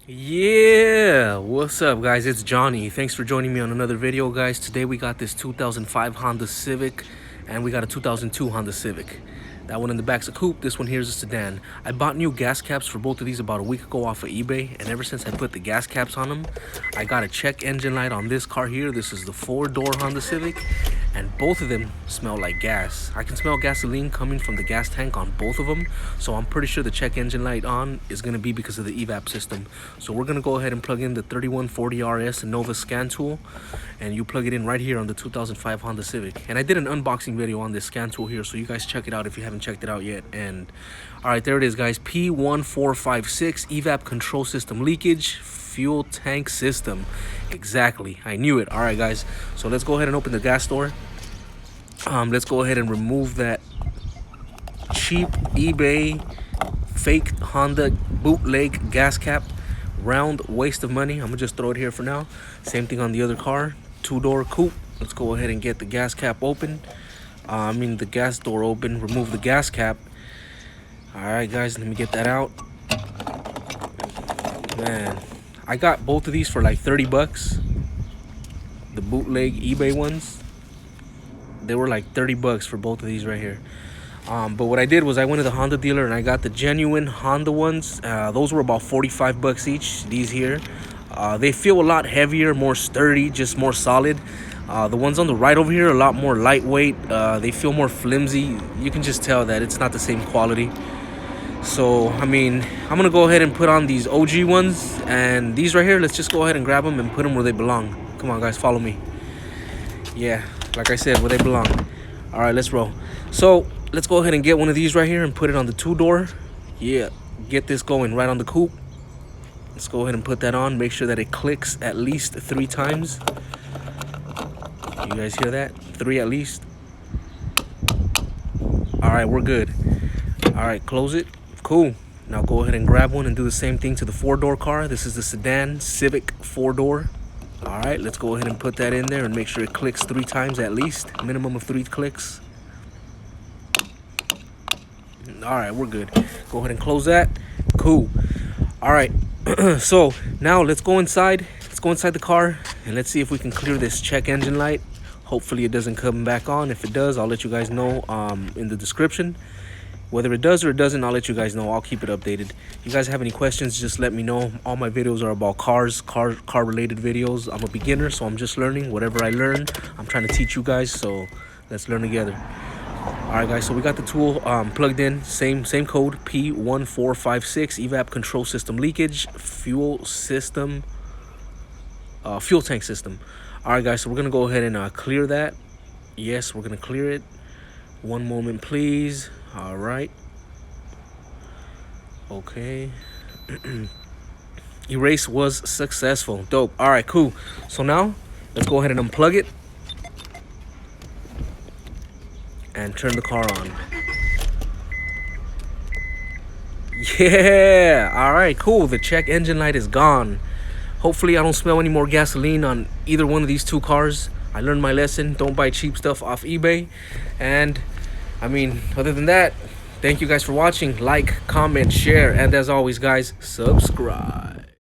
Yeah, what's up guys, it's Johnny. Thanks for joining me on another video, guys. Today we got this 2005 Honda Civic and we got a 2002 Honda Civic. That one in the back's a coupe, this one here is a sedan. I bought new gas caps for both of these about a week ago off of eBay, and ever since I put the gas caps on them, I got a check engine light on this car here. This is the 4-door Honda Civic, and both of them smell like gas. I can smell gasoline coming from the gas tank on both of them, so I'm pretty sure the check engine light on is going to be because of the Evap system. So we're going to go ahead and plug in the 3140RS Nova scan tool, and you plug it in right here on the 2005 Honda Civic. And I did an unboxing video on this scan tool here, so you guys check it out if you haven't checked it out yet. And all right, there it is, guys. P1456 Evap control system leakage fuel tank system. Exactly, I knew it. All right guys, so let's go ahead and open the gas door. Let's go ahead and remove that cheap eBay fake Honda bootleg gas cap. Round waste of money. I'm gonna just throw it here for now. Same thing on the other car, 2-door coupe. Let's go ahead and get the gas cap open. The gas door open. Remove the gas cap. All right guys, let me get that out. Man, I got both of these for like 30 bucks. The bootleg eBay ones, they were like 30 bucks for both of these right here. But what I did was I went to the Honda dealer and I got the genuine Honda ones. Those were about 45 bucks each, these here. They feel a lot heavier, more sturdy, just more solid. The ones on the right over here are a lot more lightweight. They feel more flimsy. You can just tell that it's not the same quality. So I'm gonna go ahead and put on these OG ones, and these right here, let's just go ahead and grab them and put them where they belong. Come on guys, follow me. Yeah, like I said, where they belong. All right, let's roll. So let's go ahead and get one of these right here and put it on the 2-door. Yeah, get this going right on the coupe. Let's go ahead and put that on. Make sure that it clicks at least 3 times. You guys hear that? 3 at least. All right, we're good. All right, close it. Cool. Now go ahead and grab one and do the same thing to the 4-door car. This is the sedan Civic 4-door. All right, let's go ahead and put that in there and make sure it clicks 3 times at least. Minimum of 3 clicks. All right, we're good. Go ahead and close that. Cool. All right. So now let's go inside. Let's go inside the car and let's see if we can clear this check engine light. Hopefully it doesn't come back on. If it does, I'll let you guys know in the description. Whether it does or it doesn't, I'll let you guys know. I'll keep it updated. If you guys have any questions, just let me know. All my videos are about car related videos. I'm a beginner, so I'm just learning. Whatever I learn, I'm trying to teach you guys, so let's learn together. All right guys, so we got the tool plugged in. Same code, P1456 Evap control system leakage fuel tank system. All right guys, so we're gonna go ahead and clear that. Yes, we're gonna clear it. One moment please. All right. Okay. Erase was successful. Dope. All right, cool. So now let's go ahead and unplug it and turn the car on. Yeah. All right, cool. The check engine light is gone. Hopefully I don't smell any more gasoline on either one of these 2 cars. I learned my lesson. Don't buy cheap stuff off eBay. And other than that, thank you guys for watching. Like, comment, share, and as always guys, subscribe.